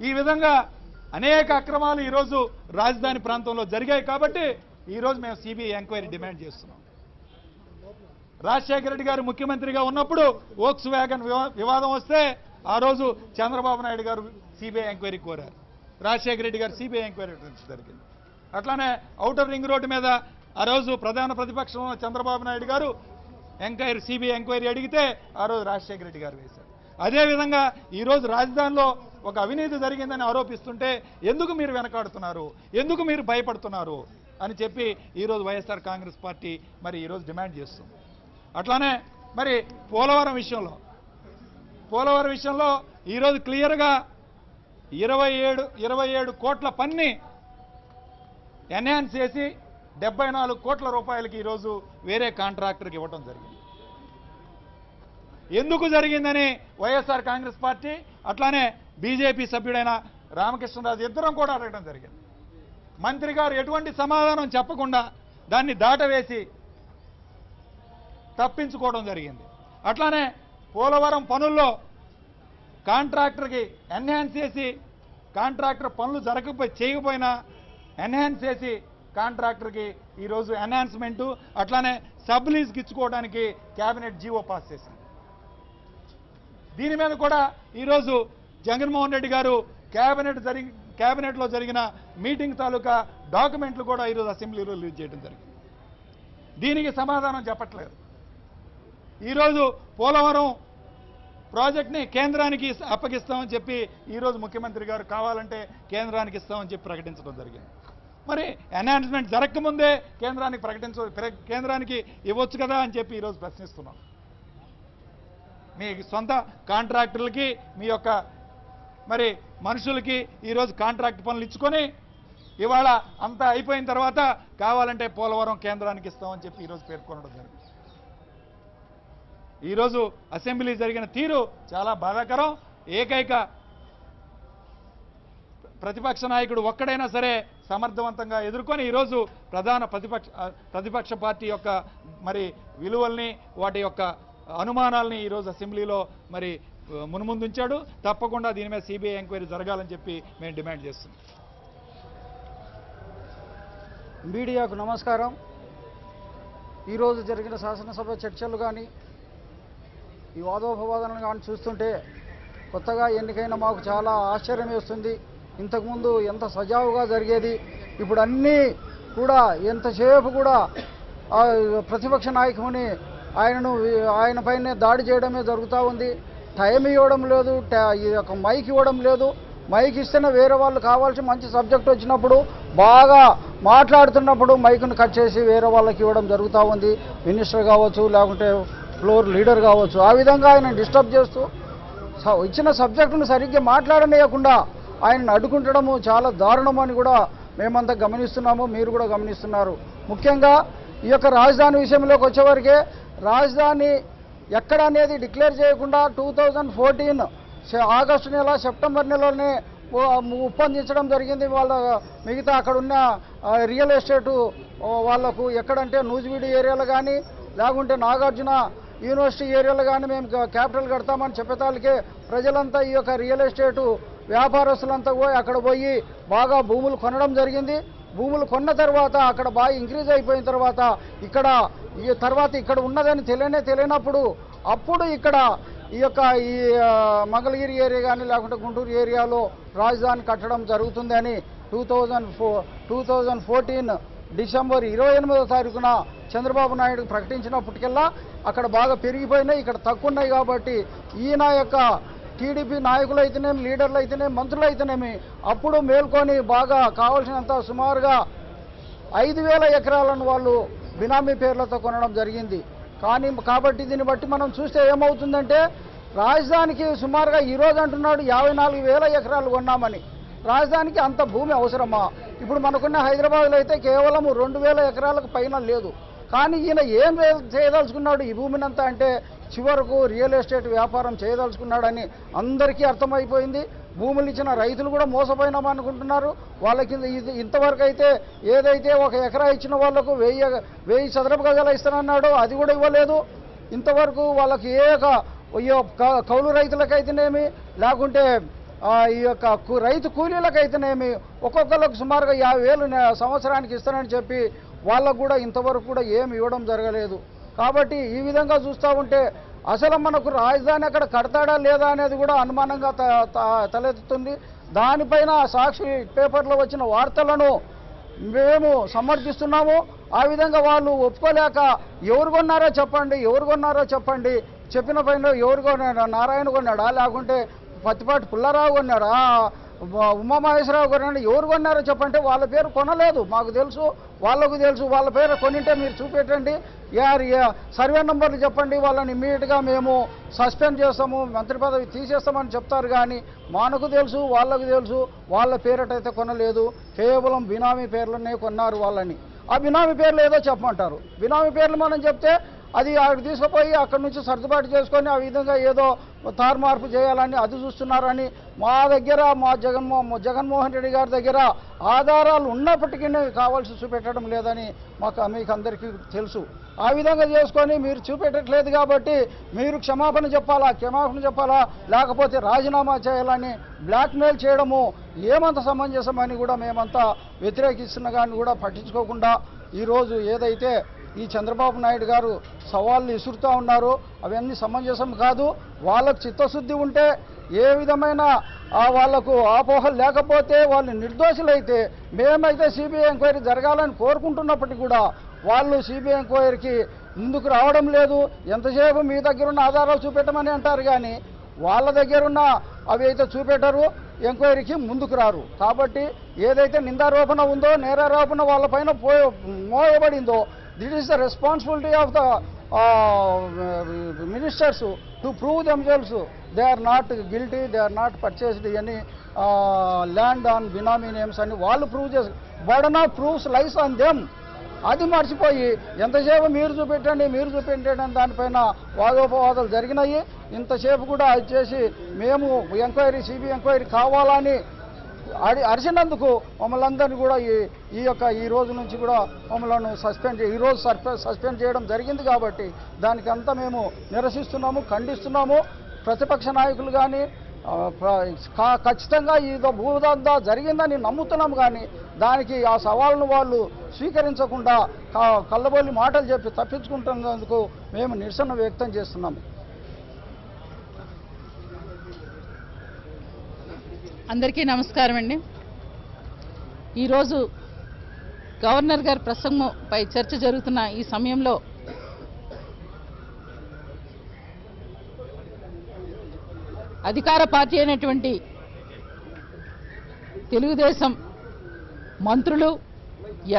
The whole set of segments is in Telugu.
ఈ విధంగా అనేక అక్రమాలు ఈరోజు రాజధాని ప్రాంతంలో జరిగాయి కాబట్టి ఈరోజు మేము సిబిఐ ఎంక్వైరీ డిమాండ్ చేస్తున్నాం. రాజశేఖర రెడ్డి గారు ముఖ్యమంత్రిగా ఉన్నప్పుడు వోక్స్ వ్యాగన్ వివాదం వస్తే ఆ రోజు చంద్రబాబు నాయుడు గారు సిబిఐ ఎంక్వైరీ కోరారు, రాజశేఖర రెడ్డి గారు సిబిఐ ఎంక్వైరీ జరిగింది. అట్లానే ఔటర్ రింగ్ రోడ్డు మీద ఆ రోజు ప్రధాన ప్రతిపక్షంలో చంద్రబాబు నాయుడు గారు సిబిఐ ఎంక్వైరీ అడిగితే ఆ రోజు రాజశేఖర రెడ్డి గారు వేశారు. అదేవిధంగా ఈరోజు రాజధానిలో ఒక అవినీతి జరిగిందని ఆరోపిస్తుంటే ఎందుకు మీరు వెనకాడుతున్నారు, ఎందుకు మీరు భయపడుతున్నారు అని చెప్పి ఈరోజు వైఎస్ఆర్ కాంగ్రెస్ పార్టీ మరి ఈరోజు డిమాండ్ చేస్తుంది. అట్లానే మరి పోలవరం విషయంలో ఈరోజు క్లియర్గా 27 కోట్ల పన్ని ఎన్హాన్స్ చేసి 74 కోట్ల రూపాయలకి ఈరోజు వేరే కాంట్రాక్టర్కి ఇవ్వడం జరిగింది. ఎందుకు జరిగిందని వైఎస్ఆర్ కాంగ్రెస్ పార్టీ అట్లానే బీజేపీ సభ్యుడైన రామకృష్ణరాజు ఇద్దరం కూడా అడగడం జరిగింది. మంత్రి గారు ఎటువంటి సమాధానం చెప్పకుండా దాన్ని దాటవేసి తప్పించుకోవడం జరిగింది. అట్లానే పోలవరం పనుల్లో కాంట్రాక్టర్కి ఎన్హాన్స్ చేసి కాంట్రాక్టర్ పనులు చేయకపోయినా ఎన్హాన్స్ చేసి కాంట్రాక్టర్కి ఈరోజు ఎన్హాన్స్మెంటు అట్లానే సబ్ లీజ్కి ఇచ్చుకోవడానికి క్యాబినెట్ జీవో పాస్ చేసింది. దీని మీద కూడా ఈరోజు జగన్మోహన్ రెడ్డి గారు క్యాబినెట్లో జరిగిన మీటింగ్ తాలూకా డాక్యుమెంట్లు కూడా ఈరోజు అసెంబ్లీలో రిలీజ్ చేయడం జరిగింది. దీనికి సమాధానం చెప్పట్లేదు. ఈరోజు పోలవరం ప్రాజెక్ట్ని కేంద్రానికి అప్పగిస్తామని చెప్పి ఈరోజు ముఖ్యమంత్రి గారు కావాలంటే కేంద్రానికి ఇస్తామని చెప్పి ప్రకటించడం జరిగింది. మరి అనౌన్స్మెంట్ జరగకముందే కేంద్రానికి ఇవ్వచ్చు కదా అని చెప్పి ఈరోజు ప్రశ్నిస్తున్నాం. మీ సొంత కాంట్రాక్టర్లకి మీ యొక్క మరి మనుషులకి ఈరోజు కాంట్రాక్ట్ పనులు ఇచ్చుకొని ఇవాళ అంతా అయిపోయిన తర్వాత కావాలంటే పోలవరం కేంద్రానికి ఇస్తామని చెప్పి ఈరోజు పేర్కొనడం జరిగింది. ఈరోజు అసెంబ్లీ జరిగిన తీరు చాలా బాధాకరం. ఏకైక ప్రతిపక్ష నాయకుడు ఒక్కడైనా సరే సమర్థవంతంగా ఎదుర్కొని ఈరోజు ప్రధాన ప్రతిపక్ష పార్టీ యొక్క మరి విలువల్ని వాటి యొక్క అనుమానాలని ఈరోజు అసెంబ్లీలో మరి మున్ముందుంచాడు. తప్పకుండా దీని మీద సిబిఐ ఎంక్వైరీ జరగాలని చెప్పి మేము డిమాండ్ చేస్తున్నాం. మీడియాకు నమస్కారం. ఈరోజు జరిగిన శాసనసభ చర్చలు కానీ ఈ వాదోపవాదనలు కానీ చూస్తుంటే కొత్తగా ఎన్నికైన మాకు చాలా ఆశ్చర్యం వేస్తుంది. ఇంతకుముందు ఎంత సజావుగా జరిగేది, ఇప్పుడు అన్నీ కూడా ఎంతసేపు కూడా ప్రతిపక్ష నాయకుని ఆయన పైనే దాడి చేయడమే జరుగుతూ ఉంది. టైం ఇవ్వడం లేదు, ఒక మైక్ ఇవ్వడం లేదు. మైక్ ఇస్తేనే వేరే వాళ్ళు కావాల్సి మంచి సబ్జెక్ట్ వచ్చినప్పుడు బాగా మాట్లాడుతున్నప్పుడు మైక్ను కట్ చేసి వేరే వాళ్ళకి ఇవ్వడం జరుగుతూ ఉంది. మినిస్టర్ కావచ్చు, లేకుంటే ఫ్లోర్ లీడర్ కావచ్చు. ఆ విధంగా ఆయన డిస్టర్బ్ చేస్తూ ఇచ్చిన సబ్జెక్టును సరిగ్గా మాట్లాడనీయకుండా ఆయనను అడ్డుకుంటడము చాలా దారుణం అని కూడా మేమంతా గమనిస్తున్నాము, మీరు కూడా గమనిస్తున్నారు. ముఖ్యంగా ఈ యొక్క రాజధాని విషయంలోకి వచ్చేవరకే రాజధాని ఎక్కడ అనేది డిక్లేర్ చేయకుండా 2014 ఆగస్టు నెల సెప్టెంబర్ నెలలోనే ఒప్పందించడం జరిగింది. వాళ్ళ మిగతా అక్కడ ఉన్న రియల్ ఎస్టేటు వాళ్లకు ఎక్కడంటే నూజివీడు ఏరియాలో కానీ లేకుంటే నాగార్జున యూనివర్సిటీ ఏరియాలో కానీ మేము క్యాపిటల్ కడతామని చెప్పేతాలకే ప్రజలంతా ఈ యొక్క రియల్ ఎస్టేటు వ్యాపారస్తులంతా అక్కడ పోయి బాగా భూములు కొనడం జరిగింది. భూములు కొన్న తర్వాత అక్కడ బాగా ఇంక్రీజ్ అయిపోయిన తర్వాత ఇక్కడ ఉన్నదని తెలియనప్పుడు అప్పుడు ఇక్కడ ఈ మంగళగిరి ఏరియా కానీ లేకుంటే గుంటూరు ఏరియాలో రాజధాని కట్టడం జరుగుతుందని 2014 డిసెంబర్ 28వ తారీఖున చంద్రబాబు నాయుడు ప్రకటించినప్పటికల్లా అక్కడ బాగా పెరిగిపోయినాయి, ఇక్కడ తక్కువ ఉన్నాయి. కాబట్టి ఈయన యొక్క టీడీపీ నాయకులు అయితేనేమి, లీడర్లు అయితేనేమి, మంత్రులు అయితేనేమి అప్పుడు మేల్కొని బాగా కావాల్సినంత సుమారుగా 5,000 ఎకరాలను వాళ్ళు బినామీ పేర్లతో కొనడం జరిగింది. కాబట్టి దీన్ని బట్టి మనం చూస్తే ఏమవుతుందంటే రాజధానికి సుమారుగా ఈరోజు అంటున్నాడు 54,000 ఎకరాలు కొన్నామని. రాజధానికి అంత భూమి అవసరమా? ఇప్పుడు మనకున్న హైదరాబాద్లో అయితే కేవలం 2,000 ఎకరాలకు పైన లేదు. కానీ ఈయన ఏం చేయదలుచుకున్నాడు ఈ భూమినంతా అంటే చివరకు రియల్ ఎస్టేట్ వ్యాపారం చేయదలుచుకున్నాడని అందరికీ అర్థమైపోయింది. భూములు ఇచ్చిన రైతులు కూడా మోసపోయినామనుకుంటున్నారు. వాళ్ళకి ఇంతవరకు అయితే ఏదైతే 1 ఎకరా ఇచ్చిన వాళ్లకు 1000 చదరపు గజాలు ఇస్తానన్నాడో అది కూడా ఇవ్వలేదు. ఇంతవరకు వాళ్ళకి కౌలు రైతులకైతేనేమి లేకుంటే ఈ యొక్క రైతు కూలీలకైతేనేమి ఒక్కొక్కరికి సుమారుగా 50,000 సంవత్సరానికి ఇస్తానని చెప్పి వాళ్ళకు కూడా ఇంతవరకు కూడా ఏమి ఇవ్వడం జరగలేదు. కాబట్టి ఈ విధంగా చూస్తూ ఉంటే అసలు మనకు రాజధాని అక్కడ కడతాడా లేదా అనేది కూడా అనుమానంగా తలెత్తుతుంది. దానిపైన సాక్షి పేపర్లో వచ్చిన వార్తలను మేము సమర్థిస్తున్నాము. ఆ విధంగా వాళ్ళు ఒప్పుకోలేక ఎవరు కొన్నారో చెప్పండి, చెప్పిన పైన ఎవరు కొన్నాడా, నారాయణ కొన్నాడా, లేకుంటే పత్తిపాటి పుల్లారావు కొన్నాడా, ఉమామహేశ్వరరావు కొన్నాడు, ఎవరు కొన్నారో చెప్పంటే వాళ్ళ పేరు కొనలేదు. మాకు తెలుసు, వాళ్ళకు తెలుసు. వాళ్ళ పేరు కొనింటే మీరు చూపెట్టండి, సర్వే నంబర్లు చెప్పండి, వాళ్ళని ఇమ్మీడియట్గా మేము సస్పెండ్ చేస్తాము, మంత్రి పదవి తీసేస్తామని చెప్తారు. కానీ మనకు తెలుసు, వాళ్ళకు తెలుసు, వాళ్ళ పేరటైతే కొనలేదు. కేవలం బినామీ పేర్లనే కొన్నారు వాళ్ళని. ఆ బినామీ పేర్లు ఏదో చెప్పమంటారు. బినామీ పేర్లు మనం చెప్తే అది అక్కడికి తీసుకుపోయి అక్కడి నుంచి సర్దుబాటు చేసుకొని ఆ విధంగా ఏదో తారుమార్పు చేయాలని అది చూస్తున్నారని మా దగ్గర జగన్మోహన్ రెడ్డి గారి దగ్గర ఆధారాలు ఉన్నప్పటికీ కావాల్సి చూపెట్టడం లేదని మీకు అందరికీ తెలుసు. ఆ విధంగా చేసుకొని మీరు చూపెట్టట్లేదు కాబట్టి మీరు క్షమాపణ చెప్పాలా లేకపోతే రాజీనామా చేయాలని బ్లాక్మెయిల్ చేయడము ఏమంత సమంజసమని కూడా మేమంతా వ్యతిరేకిస్తున్నా కానీ కూడా పట్టించుకోకుండా ఈరోజు ఏదైతే ఈ చంద్రబాబు నాయుడు గారు సవాళ్ళు విసురుతూ ఉన్నారో అవన్నీ సమంజసం కాదు. వాళ్ళకు చిత్తశుద్ధి ఉంటే, ఏ విధమైన వాళ్లకు ఆపోహలు లేకపోతే, వాళ్ళు నిర్దోషులైతే, మేమైతే సిబిఐ ఎంక్వైరీ జరగాలని కోరుకుంటున్నప్పటికీ కూడా వాళ్ళు సిబిఐ ఎంక్వైరీకి ముందుకు రావడం లేదు. ఎంతసేపు మీ దగ్గర ఉన్న ఆధారాలు చూపెట్టమని అంటారు కానీ వాళ్ళ దగ్గరున్న అవి అయితే చూపెట్టరు, ఎంక్వైరీకి ముందుకు రారు. కాబట్టి ఏదైతే నిందారోపణ ఉందో, నేరారోపణ వాళ్ళపైన మోయబడిందో, this is the responsibility of the ministers to prove themselves they are not guilty, they are not purchased any land on binami names అని వాళ్ళు ప్రూవ్ చేసి burden of proofs lies on them. అది మర్చిపోయి ఎంతసేపు మీరు చూపెట్టండి దానిపైన వాదోపవాదాలు జరిగినాయి. ఇంతసేపు కూడా అది చేసి మేము సిబిఐ ఎంక్వైరీ కావాలని అరిచినందుకు మమ్మల్ని అందరినీ కూడా ఈ రోజు నుంచి కూడా మమ్మల్ని సస్పెండ్ చేయడం జరిగింది. కాబట్టి దానికంతా మేము నిరసిస్తున్నాము, ఖండిస్తున్నాము. ప్రతిపక్ష నాయకులు కానీ ఖచ్చితంగా ఇది భూదందా జరిగిందని నమ్ముతున్నాము. కానీ దానికి ఆ సవాళ్ళను వాళ్ళు స్వీకరించకుండా కళ్ళబొల్లి మాటలు చెప్పి తప్పించుకుంటున్నందుకు మేము నిరసన వ్యక్తం చేస్తున్నాము. అందరికీ నమస్కారం అండి. ఈరోజు గవర్నర్ గారి ప్రసంగంపై చర్చ జరుగుతున్న ఈ సమయంలో అధికార పార్టీ అయినటువంటి తెలుగుదేశం మంత్రులు,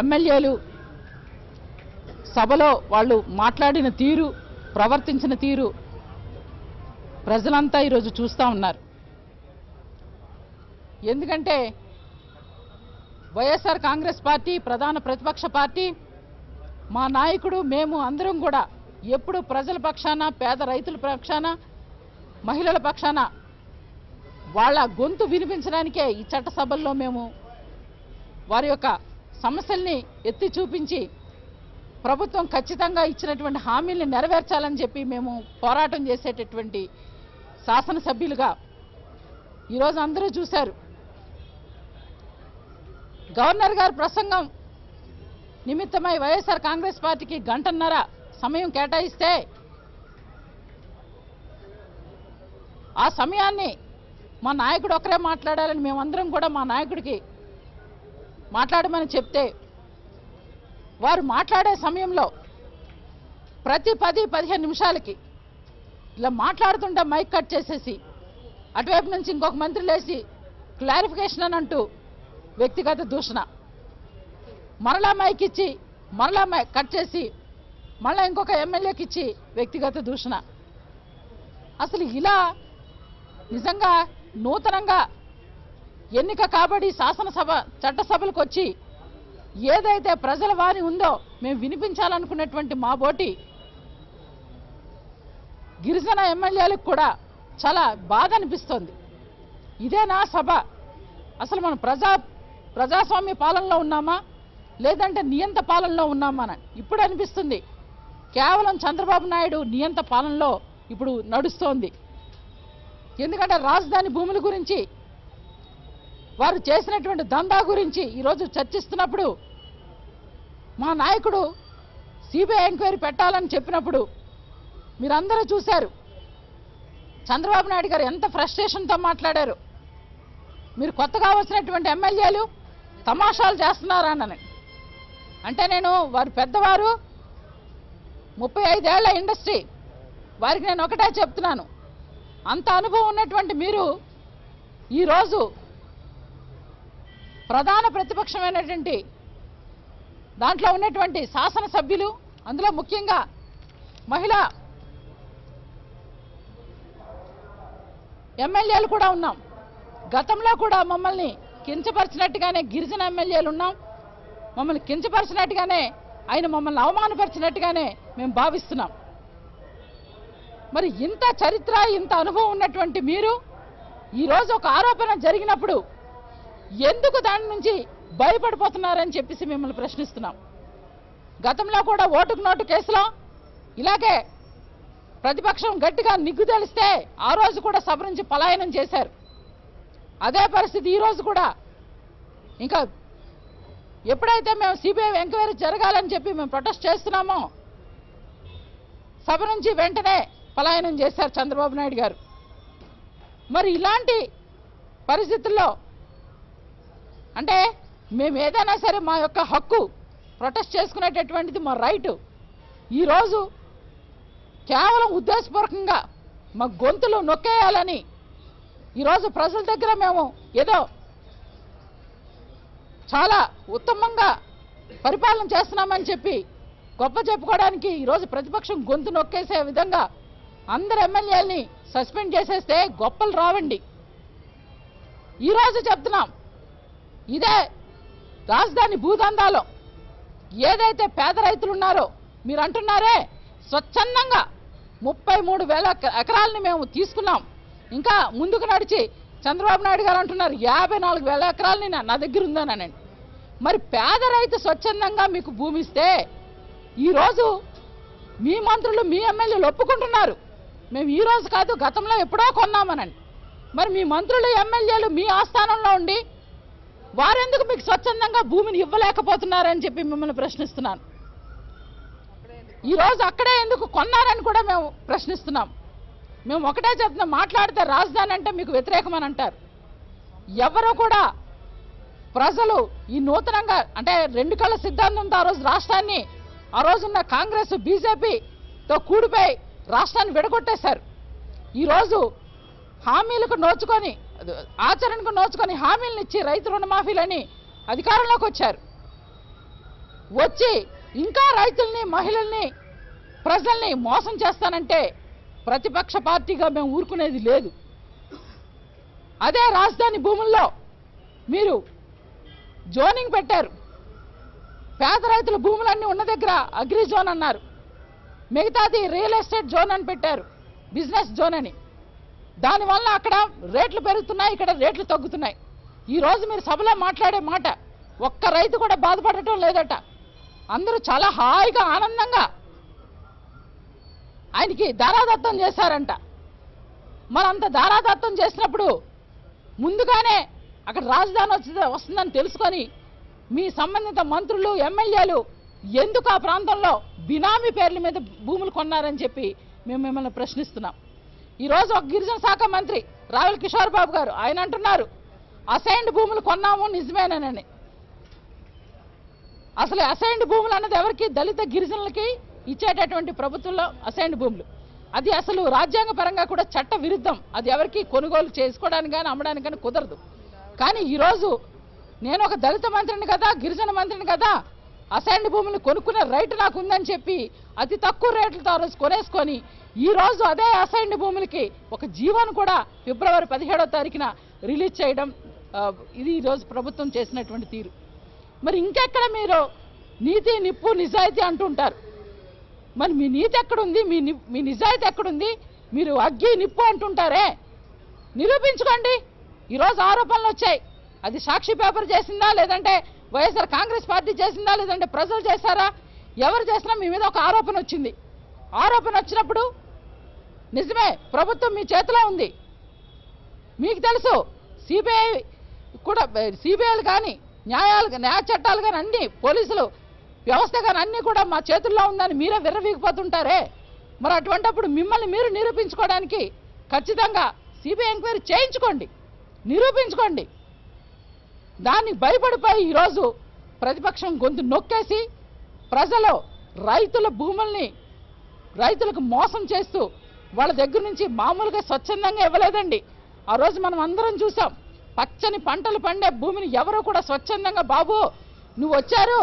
ఎమ్మెల్యేలు సభలో వాళ్ళు మాట్లాడిన తీరు, ప్రవర్తించిన తీరు ప్రజలంతా ఈరోజు చూస్తూ ఉన్నారు. ఎందుకంటే వైఎస్ఆర్ కాంగ్రెస్ పార్టీ ప్రధాన ప్రతిపక్ష పార్టీ, మా నాయకుడు, మేము అందరం కూడా ఎప్పుడు ప్రజల పక్షాన, పేద రైతుల పక్షాన, మహిళల పక్షాన వాళ్ళ గొంతు వినిపించడానికే ఈ చట్టసభల్లో మేము వారి యొక్క సమస్యల్ని ఎత్తి చూపించి ప్రభుత్వం ఖచ్చితంగా ఇచ్చినటువంటి హామీల్ని నెరవేర్చాలని చెప్పి మేము పోరాటం చేసేటటువంటి శాసనసభ్యులుగా ఈరోజు అందరూ చూశారు. గవర్నర్ గారి ప్రసంగం నిమిత్తమై వైఎస్ఆర్ కాంగ్రెస్ పార్టీకి గంటన్నర సమయం కేటాయిస్తే ఆ సమయాన్ని మా నాయకుడు ఒకరే మాట్లాడాలని మేమందరం కూడా మా నాయకుడికి మాట్లాడమని చెప్తే వారు మాట్లాడే సమయంలో ప్రతి 10-15 నిమిషాలకి ఇలా మాట్లాడుతుంటే మైక్ కట్ చేసేసి అటువైపు నుంచి ఇంకొక మంత్రి లేచి క్లారిఫికేషన్ అని అంటూ వ్యక్తిగత దూషణ, మరలా మైక్ ఇచ్చి మరలా కట్ చేసి మళ్ళీ ఇంకొక ఎమ్మెల్యేకి ఇచ్చి వ్యక్తిగత దూషణ. అసలు ఇలా నిజంగా నూతనంగా ఎన్నిక కాబడి శాసనసభ చట్టసభలకు వచ్చి ఏదైతే ప్రజల వాణి ఉందో మేము వినిపించాలనుకున్నటువంటి మా బోటి గిరిజన ఎమ్మెల్యేలకు కూడా చాలా బాధ అనిపిస్తోంది. ఇదేనా సభ? అసలు మనం ప్రజాస్వామ్య పాలనలో ఉన్నామా లేదంటే నియంత పాలనలో ఉన్నామా అని ఇప్పుడు అనిపిస్తుంది. కేవలం చంద్రబాబు నాయుడు నియంత పాలనలో ఇప్పుడు నడుస్తోంది. ఎందుకంటే రాజధాని భూముల గురించి వారు చేసినటువంటి దందా గురించి ఈరోజు చర్చిస్తున్నప్పుడు మా నాయకుడు సిబిఐ ఎంక్వైరీ పెట్టాలని చెప్పినప్పుడు మీరందరూ చూశారు చంద్రబాబు నాయుడు గారు ఎంత ఫ్రస్ట్రేషన్తో మాట్లాడారు. మీరు కొత్తగా వచ్చినటువంటి ఎమ్మెల్యేలు తమాషాలు చేస్తున్నారని అంటే నేను వారు పెద్దవారు 35 ఏళ్ల ఇండస్ట్రీ వారికి నేను ఒకటే చెప్తున్నాను, అంత అనుభవం ఉన్నటువంటి మీరు ఈరోజు ప్రధాన ప్రతిపక్షమైనటువంటి దాంట్లో ఉన్నటువంటి శాసనసభ్యులు, అందులో ముఖ్యంగా మహిళా ఎమ్మెల్యేలు కూడా ఉన్నాం. గతంలో కూడా మమ్మల్ని కించపరిచినట్టుగానే గిరిజన ఎమ్మెల్యేలు ఉన్నాం, మమ్మల్ని కించపరిచినట్టుగానే ఆయన మమ్మల్ని అవమానపరిచినట్టుగానే మేము భావిస్తున్నాం. మరి ఇంత చరిత్ర ఇంత అనుభవం ఉన్నటువంటి మీరు ఈరోజు ఒక ఆరోపణ జరిగినప్పుడు ఎందుకు దాని నుంచి భయపడిపోతున్నారని చెప్పేసి మిమ్మల్ని ప్రశ్నిస్తున్నాం. గతంలో కూడా ఓటుకు నోటు కేసులో ఇలాగే ప్రతిపక్షం గట్టిగా నిగ్గు తెలిస్తే ఆ రోజు కూడా సభ నుంచి పలాయనం చేశారు. అదే పరిస్థితి ఈ రోజు కూడా. ఇంకా ఎప్పుడైతే మేము సిబిఐ ఎంక్వైరీ జరగాలని చెప్పి మేము ప్రొటెస్ట్ చేస్తున్నామో సభ నుంచి వెంటనే పలాయనం చేశారు చంద్రబాబు నాయుడు గారు. మరి ఇలాంటి పరిస్థితుల్లో అంటే మేము ఏదైనా సరే మా యొక్క హక్కు ప్రొటెస్ట్ చేసుకునేటటువంటిది మా రైటు. ఈరోజు కేవలం ఉద్దేశపూర్వకంగా మా గొంతులు నొక్కేయాలని ఈరోజు ప్రజల దగ్గర మేము ఏదో చాలా ఉత్తమంగా పరిపాలన చేస్తున్నామని చెప్పి గొప్ప చెప్పుకోవడానికి ఈరోజు ప్రతిపక్షం గొంతు నొక్కేసే విధంగా అందరు ఎమ్మెల్యేలని సస్పెండ్ చేసేస్తే గొప్పలు రావండి. ఈరోజు చెప్తున్నాం, ఇదే రాజధాని భూదందాలో ఏదైతే పేద రైతులు ఉన్నారో మీరు అంటున్నారే స్వచ్ఛందంగా 33,000 ఎకరాలని మేము తీసుకున్నాం. ఇంకా ముందుకు నడిచి చంద్రబాబు నాయుడు గారు అంటున్నారు 54,000 ఎకరాలని నా దగ్గర ఉందనండి. మరి పేద రైతు స్వచ్ఛందంగా మీకు భూమి ఇస్తే ఈరోజు మీ మంత్రులు మీ ఎమ్మెల్యేలు ఒప్పుకుంటున్నారు మేము ఈ రోజు కాదు గతంలో ఎప్పుడో కొన్నామనండి. మరి మీ మంత్రులు ఎమ్మెల్యేలు మీ ఆస్థానంలో ఉండి వారెందుకు మీకు స్వచ్ఛందంగా భూమిని ఇవ్వలేకపోతున్నారని చెప్పి మిమ్మల్ని ప్రశ్నిస్తున్నాను. ఈరోజు అక్కడే ఎందుకు కొన్నారని కూడా మేము ప్రశ్నిస్తున్నాం. మేము ఒకటే చెప్తున్నాం, మాట్లాడితే రాజధాని అంటే మీకు వ్యతిరేకమని అంటారు. ఎవరు కూడా ప్రజలు ఈ నూతనంగా అంటే 2 కళ్ళ సిద్ధాంతంతో ఆ రోజు రాష్ట్రాన్ని ఆ రోజున్న కాంగ్రెస్ బీజేపీతో కూడిపోయి రాష్ట్రాన్ని విడగొట్టేశారు. ఈరోజు హామీలకు నోచుకొని ఆచరణకు నోచుకొని హామీలను ఇచ్చి రైతు రుణమాఫీలని అధికారంలోకి వచ్చారు. వచ్చి ఇంకా రైతుల్ని మహిళల్ని ప్రజల్ని మోసం చేస్తానంటే ప్రతిపక్ష పార్టీగా మేము ఊరుకునేది లేదు. అదే రాజధాని భూముల్లో మీరు జోనింగ్ పెట్టారు. పేద రైతుల భూములన్నీ ఉన్న దగ్గర అగ్రి జోన్ అన్నారు, మిగతాది రియల్ ఎస్టేట్ జోన్ అని పెట్టారు, బిజినెస్ జోన్ అని. దానివల్ల అక్కడ రేట్లు పెరుగుతున్నాయి, ఇక్కడ రేట్లు తగ్గుతున్నాయి. ఈరోజు మీరు సభలో మాట్లాడే మాట ఒక్క రైతు కూడా బాధపడటం లేదట. అందరూ చాలా హాయిగా ఆనందంగా ఆయనకి దారాదత్తం చేశారంట. మరంత దారాదత్తం చేసినప్పుడు ముందుగానే అక్కడ రాజధాని వస్తుందని తెలుసుకొని మీ సంబంధిత మంత్రులు ఎమ్మెల్యేలు ఎందుకు ఆ ప్రాంతంలో బినామీ పేర్ల మీద భూములు కొన్నారని చెప్పి మేము మిమ్మల్ని ప్రశ్నిస్తున్నాం. ఈరోజు ఒక గిరిజన శాఖ మంత్రి రావుల కిషోర్ బాబు గారు ఆయన అంటున్నారు అసైన్డ్ భూములు కొన్నాము నిజమేనని. అసలు అసైన్డ్ భూములు అన్నది ఎవరికి? దళిత గిరిజనులకి ఇచ్చేటటువంటి ప్రభుత్వంలో అసైన్డ్ భూములు. అది అసలు రాజ్యాంగ పరంగా కూడా చట్ట విరుద్ధం. అది ఎవరికి కొనుగోలు చేసుకోవడానికి కానీ అమ్మడానికి కానీ కుదరదు. కానీ ఈరోజు నేను ఒక దళిత మంత్రిని కదా, గిరిజన మంత్రిని కదా, అసైన్డ్ భూములు కొనుక్కునే రైట్ నాకు ఉందని చెప్పి అతి తక్కువ రేట్లతో ఆ రోజు కొనేసుకొని ఈరోజు అదే అసైన్డ్ భూములకి ఒక జీవోను కూడా ఫిబ్రవరి 17వ తారీఖున రిలీజ్ చేయడం ఇది ఈరోజు ప్రభుత్వం చేసినటువంటి తీరు. మరి ఇంకెక్కడ మీరు నీతి నిప్పు నిజాయితీ అంటుంటారు. మరి మీ నీతి ఎక్కడుంది? మీ నిజాయితీ ఎక్కడుంది? మీరు అగ్గి నిప్పు అంటుంటారే, నిరూపించుకోండి. ఈరోజు ఆరోపణలు వచ్చాయి, అది సాక్షి పేపర్ చేసిందా, లేదంటే వైఎస్ఆర్ కాంగ్రెస్ పార్టీ చేసిందా, లేదంటే ప్రజలు చేశారా? ఎవరు చేసినా మీ మీద ఒక ఆరోపణ వచ్చింది. ఆరోపణ వచ్చినప్పుడు నిజమే ప్రభుత్వం మీ చేతిలో ఉంది, మీకు తెలుసు. సిబిఐ కూడా సిబిఐలు కానీ న్యాయ చట్టాలు కానీ అన్ని పోలీసులు వ్యవస్థ కానీ అన్నీ కూడా మా చేతుల్లో ఉందని మీరే విర్రవీగిపోతుంటారే. మరి అటువంటిప్పుడు మిమ్మల్ని మీరు నిరూపించుకోవడానికి ఖచ్చితంగా సిబిఐ ఎంక్వైరీ చేయించుకోండి, నిరూపించుకోండి. దానికి భయపడిపోయి ఈరోజు ప్రతిపక్షం గొంతు నొక్కేసి ప్రజలు రైతుల భూముల్ని రైతులకు మోసం చేస్తూ వాళ్ళ దగ్గర నుంచి మామూలుగా స్వచ్ఛందంగా ఇవ్వలేదండి. ఆ రోజు మనం అందరం చూసాం, పచ్చని పంటలు పండే భూమిని ఎవరో కూడా స్వచ్ఛందంగా బాబు నువ్వు వచ్చారు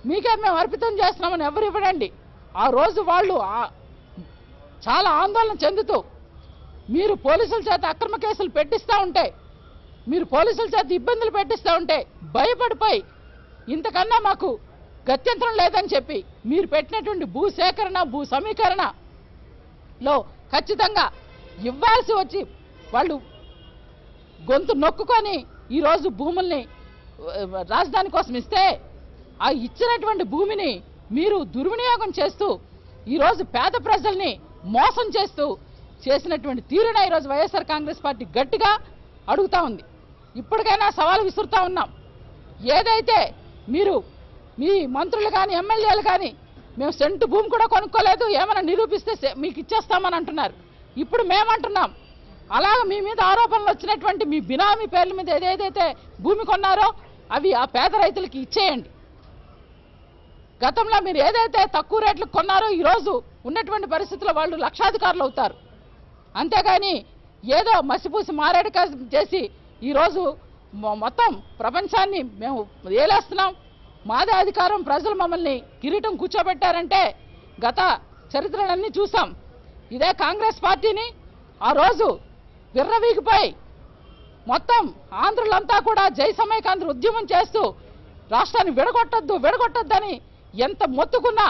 మీకే మేము అర్పితం చేస్తున్నామని ఎవరు ఇవ్వడండి. ఆ రోజు వాళ్ళు చాలా ఆందోళన చెందుతూ మీరు పోలీసుల చేత అక్రమ కేసులు పెట్టిస్తూ ఉంటే, మీరు పోలీసుల చేత ఇబ్బందులు పెట్టిస్తూ ఉంటే భయపడిపోయి ఇంతకన్నా మాకు గత్యంతరం లేదని చెప్పి మీరు పెట్టినటువంటి భూసేకరణ భూ సమీకరణలో ఖచ్చితంగా ఇవ్వాల్సి వచ్చి వాళ్ళు గొంతు నొక్కుకొని ఈరోజు భూముల్ని రాజధాని కోసం ఇస్తే ఆ ఇచ్చినటువంటి భూమిని మీరు దుర్వినియోగం చేస్తూ ఈరోజు పేద ప్రజల్ని మోసం చేస్తూ చేసినటువంటి తీరున ఈరోజు వైఎస్ఆర్ కాంగ్రెస్ పార్టీ గట్టిగా అడుగుతా ఉంది. ఇప్పటికైనా సవాలు విసురుతా ఉన్నాం. ఏదైతే మీరు మీ మంత్రులు కానీ ఎమ్మెల్యేలు కానీ మేము సెంటు భూమి కూడా కొనుక్కోలేదు, ఏమైనా నిరూపిస్తే మీకు ఇచ్చేస్తామని అంటున్నారు. ఇప్పుడు మేమంటున్నాం, అలాగ మీ మీద ఆరోపణలు వచ్చినటువంటి మీ బినామీ పేర్ల మీద ఏదైతే భూమి కొన్నారో అవి ఆ పేద రైతులకి ఇచ్చేయండి. గతంలో మీరు ఏదైతే తక్కువ రేట్లకు కొన్నారో ఈరోజు ఉన్నటువంటి పరిస్థితుల్లో వాళ్ళు లక్షాధికారులు అవుతారు. అంతేగాని ఏదో మసిపూసి మారేడుక చేసి ఈరోజు మొత్తం ప్రపంచాన్ని మేము ఏలేస్తున్నాం, మాదే అధికారం, ప్రజలు మమ్మల్ని కిరీటం కూర్చోబెట్టారంటే గత చరిత్రలన్నీ చూసాం. ఇదే కాంగ్రెస్ పార్టీని ఆ రోజు విర్రవీగిపోయి మొత్తం ఆంధ్రులంతా కూడా జై సమైకాంధ్ర ఉద్యమం చేస్తూ రాష్ట్రాన్ని విడగొట్టొద్దని ఎంత మొత్తుకున్నా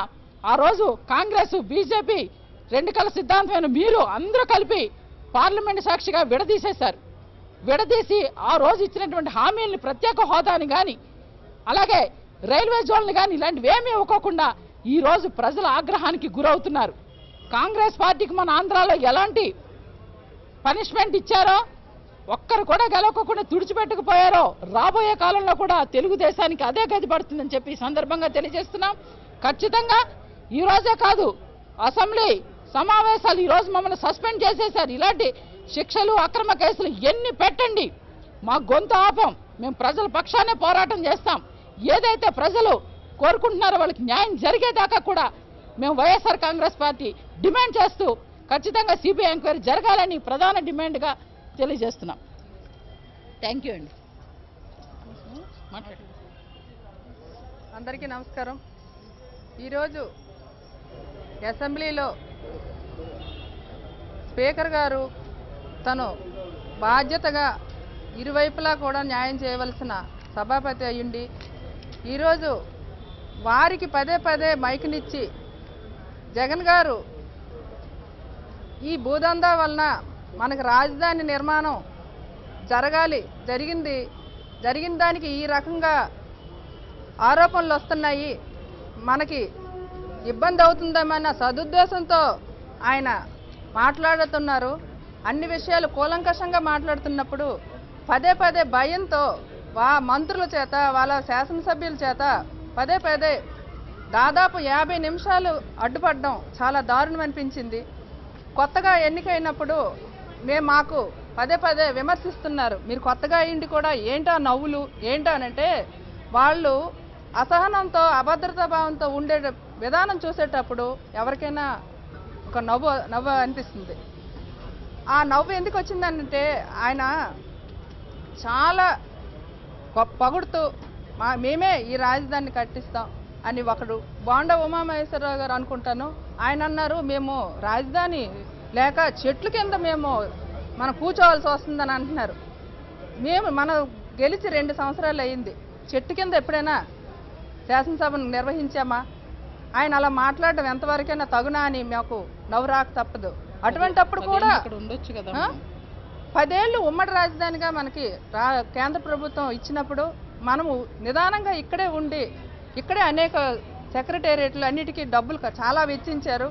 ఆ రోజు కాంగ్రెస్ బీజేపీ రెండు కల సిద్ధాంతమైన మీరు అందరూ కలిపి పార్లమెంటు సాక్షిగా విడదీసేశారు. విడదీసి ఆ రోజు ఇచ్చినటువంటి హామీలను ప్రత్యేక హోదాని కానీ అలాగే రైల్వే జోన్లు కానీ ఇలాంటివి ఏమీ ఇవ్వకోకుండా ఈరోజు ప్రజల ఆగ్రహానికి గురవుతున్నారు. కాంగ్రెస్ పార్టీకి మన ఆంధ్రాలో ఎలాంటి పనిష్మెంట్ ఇచ్చారో, ఒక్కరు కూడా గెలవకుండా తుడిచిపెట్టుకుపోయారో రాబోయే కాలంలో కూడా తెలుగుదేశానికి అదే గతి పడుతుందని చెప్పి ఈ సందర్భంగా తెలియజేస్తున్నాం. ఖచ్చితంగా ఈ రోజే కాదు, అసెంబ్లీ సమావేశాలు ఈరోజు మమ్మల్ని సస్పెండ్ చేసేశారు. ఇలాంటి శిక్షలు అక్రమ కేసులు ఎన్ని పెట్టండి, మా గొంతు ఆపం, మేము ప్రజల పక్షానే పోరాటం చేస్తాం. ఏదైతే ప్రజలు కోరుకుంటున్నారో వాళ్ళకి న్యాయం జరిగేదాకా కూడా మేము వైఎస్ఆర్ కాంగ్రెస్ పార్టీ డిమాండ్ చేస్తూ ఖచ్చితంగా సిబిఐ ఎంక్వైరీ జరగాలని ప్రధాన డిమాండ్గా తెలియజేస్తున్నాం. థ్యాంక్ యూ అండి. అందరికీ నమస్కారం. ఈరోజు అసెంబ్లీలో స్పీకర్ గారు తను బాధ్యతగా ఇరువైపులా కూడా న్యాయం చేయవలసిన సభాపతి అయ్యుండి ఈరోజు వారికి పదే పదే మైకునిచ్చి జగన్ గారు ఈ భూదందా వలన మనకు రాజధాని నిర్మాణం జరిగిన దానికి ఈ రకంగా ఆరోపణలు వస్తున్నాయి, మనకి ఇబ్బంది అవుతుందన్న సదుద్దేశంతో ఆయన మాట్లాడుతున్నారు. అన్ని విషయాలు కూలంకషంగా మాట్లాడుతున్నప్పుడు పదే పదే భయంతో మంత్రుల చేత వాళ్ళ శాసనసభ్యుల చేత పదే పదే దాదాపు 50 నిమిషాలు అడ్డుపడడం చాలా దారుణం అనిపించింది. కొత్తగా ఎన్నికైనప్పుడు మాకు పదే పదే విమర్శిస్తున్నారు, మీరు కొత్తగా అయ్యింది కూడా ఏంటా నవ్వులు ఏంటా అనంటే వాళ్ళు అసహనంతో అభద్రతా భావంతో ఉండే విధానం చూసేటప్పుడు ఎవరికైనా ఒక నవ్వు అనిపిస్తుంది. ఆ నవ్వు ఎందుకు వచ్చిందనంటే ఆయన చాలా పొగుడుతూ మేమే ఈ రాజధానిని కట్టిస్తాం అని ఒకడు బోండా ఉమామహేశ్వరరావు గారు అనుకుంటాను, ఆయన అన్నారు మేము రాజధాని లేక చెట్ల కింద మనం కూర్చోవాల్సి వస్తుందని అంటున్నారు. మనం గెలిచి 2 సంవత్సరాలు అయింది, చెట్టు కింద ఎప్పుడైనా శాసనసభను నిర్వహించామా? ఆయన అలా మాట్లాడడం ఎంతవరకైనా తగునా అని మాకు నవ్వు రాక తప్పదు. అటువంటిప్పుడు కూడా 10 ఏళ్ళు ఉమ్మడి రాజధానిగా మనకి కేంద్ర ప్రభుత్వం ఇచ్చినప్పుడు మనము నిదానంగా ఇక్కడే ఉండి ఇక్కడే అనేక సెక్రటేరియట్లు అన్నిటికీ డబ్బులు చాలా వెచ్చించారు.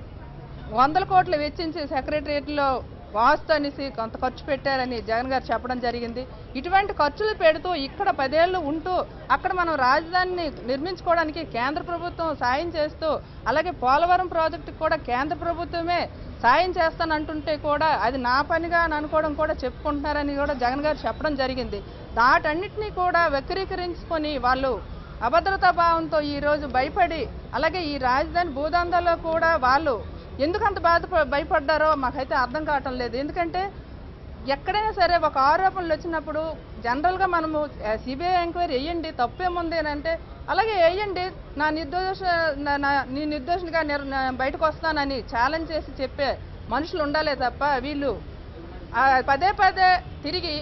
100 కోట్లు వెచ్చించి సెక్రటేరియట్లో వాస్తు అనేసి కొంత ఖర్చు పెట్టారని జగన్ గారు చెప్పడం జరిగింది. ఇటువంటి ఖర్చులు పెడుతూ ఇక్కడ 10 ఏళ్ళు ఉంటూ అక్కడ మనం రాజధానిని నిర్మించుకోవడానికి కేంద్ర ప్రభుత్వం సాయం చేస్తూ, అలాగే పోలవరం ప్రాజెక్టుకు కూడా కేంద్ర ప్రభుత్వమే సాయం చేస్తానంటుంటే కూడా అది నా పనిగా అని అనుకోవడం కూడా చెప్పుకుంటున్నారని కూడా జగన్ గారు చెప్పడం జరిగింది. వాటన్నిటినీ కూడా వక్రీకరించుకొని వాళ్ళు అభద్రతా భావంతో ఈరోజు భయపడి, అలాగే ఈ రాజధాని భూదందాలో కూడా వాళ్ళు ఎందుకంత భయపడ్డారో మాకైతే అర్థం కావటం లేదు. ఎందుకంటే ఎక్కడైనా సరే ఒక ఆరోపణలు వచ్చినప్పుడు జనరల్గా మనము సిబిఐ ఎంక్వైరీ వేయండి, తప్పేముంది అని అంటే అలాగే వేయండి, నీ నిర్దోషిగా బయటకు వస్తానని ఛాలెంజ్ చేసి చెప్పే మనుషులు ఉండాలే తప్ప వీళ్ళు పదే పదే తిరిగి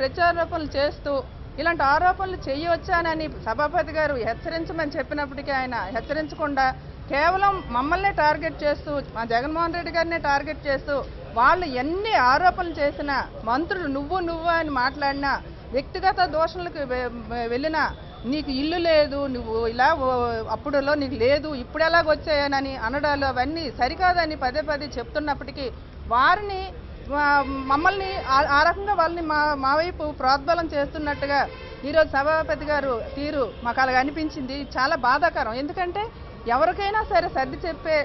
ప్రత్యారోపణలు చేస్తూ ఇలాంటి ఆరోపణలు చేయవచ్చానని సభాపతి గారు హెచ్చరించమని చెప్పినప్పటికీ ఆయన హెచ్చరించకుండా కేవలం మమ్మల్నే టార్గెట్ చేస్తూ, మా జగన్మోహన్ రెడ్డి గారినే టార్గెట్ చేస్తూ వాళ్ళు ఎన్ని ఆరోపణలు చేసినా, మంత్రులు నువ్వు అని మాట్లాడినా, వ్యక్తిగత దోషణలకు వెళ్ళినా, నీకు ఇల్లు లేదు, నువ్వు ఇలా అప్పుడులో నీకు లేదు, ఇప్పుడు ఎలాగొచ్చాయనని అనడాలు అవన్నీ సరికాదని పదే పదే చెప్తున్నప్పటికీ వారిని మమ్మల్ని ఆ రకంగా వాళ్ళని మా వైపు ప్రోద్బలం చేస్తున్నట్టుగా ఈరోజు సభాపతి గారు తీరు మాకు అలాగ అనిపించింది. చాలా బాధాకరం. ఎందుకంటే ఎవరికైనా సరే సర్ది చెప్పే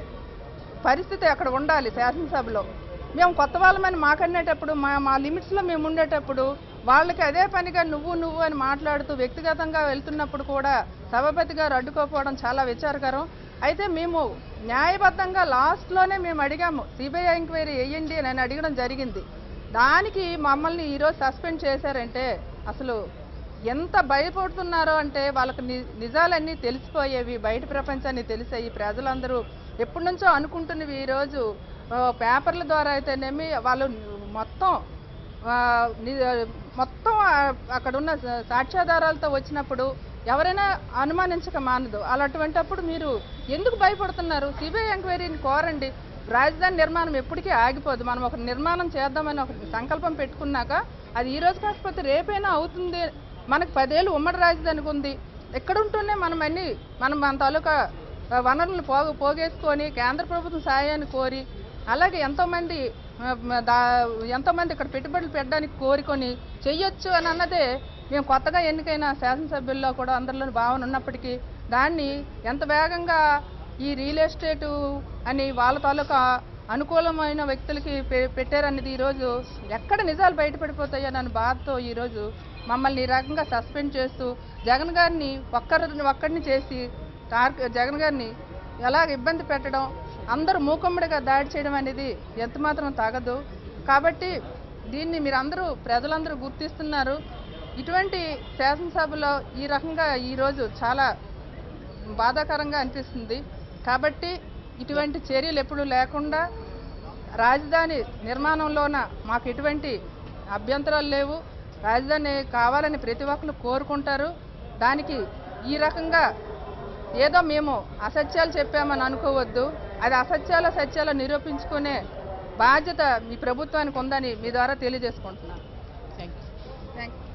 పరిస్థితి అక్కడ ఉండాలి శాసనసభలో. మేము కొత్త వాళ్ళమని మాకనేటప్పుడు మా లిమిట్స్లో మేము ఉండేటప్పుడు వాళ్ళకి అదే పనిగా నువ్వు అని మాట్లాడుతూ వ్యక్తిగతంగా వెళ్తున్నప్పుడు కూడా సభాపతి గారు అడ్డుకోకపోవడం చాలా విచారకరం. అయితే మేము న్యాయబద్ధంగా లాస్ట్లోనే మేము అడిగాము, సిబిఐ ఎంక్వైరీ వేయండి అని అడగడం జరిగింది. దానికి మమ్మల్ని ఈరోజు సస్పెండ్ చేశారంటే అసలు ఎంత భయపడుతున్నారో అంటే వాళ్ళకి నిజాలన్నీ తెలిసిపోయేవి, బయట ప్రపంచాన్ని తెలిసాయి. ప్రజలందరూ ఎప్పటి నుంచో అనుకుంటున్నవి ఈరోజు పేపర్ల ద్వారా అయితేనేమి వాళ్ళు మొత్తం అక్కడున్న సాక్ష్యాధారాలతో వచ్చినప్పుడు ఎవరైనా అనుమానించక మానదు. అలాంటివంటప్పుడు మీరు ఎందుకు భయపడుతున్నారు? సిబిఐ ఎంక్వైరీని కోరండి. రాజధాని నిర్మాణం ఎప్పటికీ ఆగిపోదు. మనం ఒక నిర్మాణం చేద్దామని ఒక సంకల్పం పెట్టుకున్నాక అది ఈ రోజు కాకపోతే రేపైనా అవుతుంది. మనకు 10 ఏళ్ళు ఉమ్మడి రాజధానికి ఉంది. ఎక్కడుంటూనే మనం మన తాలూకా వనరులను పోగేసుకొని కేంద్ర ప్రభుత్వం సహాయాన్ని కోరి, అలాగే ఎంతోమంది ఇక్కడ పెట్టుబడులు పెట్టడానికి కోరుకొని చెయ్యొచ్చు అని అన్నదే మేము కొత్తగా ఎన్నికైన శాసనసభ్యుల్లో కూడా అందరిలో భావన ఉన్నప్పటికీ దాన్ని ఎంత వేగంగా ఈ రియల్ ఎస్టేటు అని వాళ్ళ తాలూకా అనుకూలమైన వ్యక్తులకి పెట్టారనేది ఈరోజు ఎక్కడ నిజాలు బయటపడిపోతాయో నన్ను బాధతో ఈరోజు మమ్మల్ని ఈ రకంగా సస్పెండ్ చేస్తూ జగన్ గారిని ఒక్కడిని చేసి జగన్ గారిని ఎలాగ ఇబ్బంది పెట్టడం, అందరూ మూకుమ్మడిగా దాడి చేయడం అనేది ఎంతమాత్రం తగదు. కాబట్టి దీన్ని ప్రజలందరూ గుర్తిస్తున్నారు. ఇటువంటి శాసనసభలో ఈ రకంగా ఈరోజు చాలా బాధాకరంగా అనిపిస్తుంది. కాబట్టి ఇటువంటి చర్యలు ఎప్పుడూ లేకుండా రాజధాని నిర్మాణంలోన మాకు ఎటువంటి అభ్యంతరాలు లేవు. రాజధాని కావాలని ప్రతి ఒక్కరు కోరుకుంటారు. దానికి ఈ రకంగా ఏదో మేము అసత్యాలు చెప్పామని అనుకోవద్దు. అది సత్యాలు నిరూపించుకునే బాధ్యత మీ ప్రభుత్వానికి ఉందని మీ ద్వారా తెలియజేసుకుంటున్నాను. Thank you.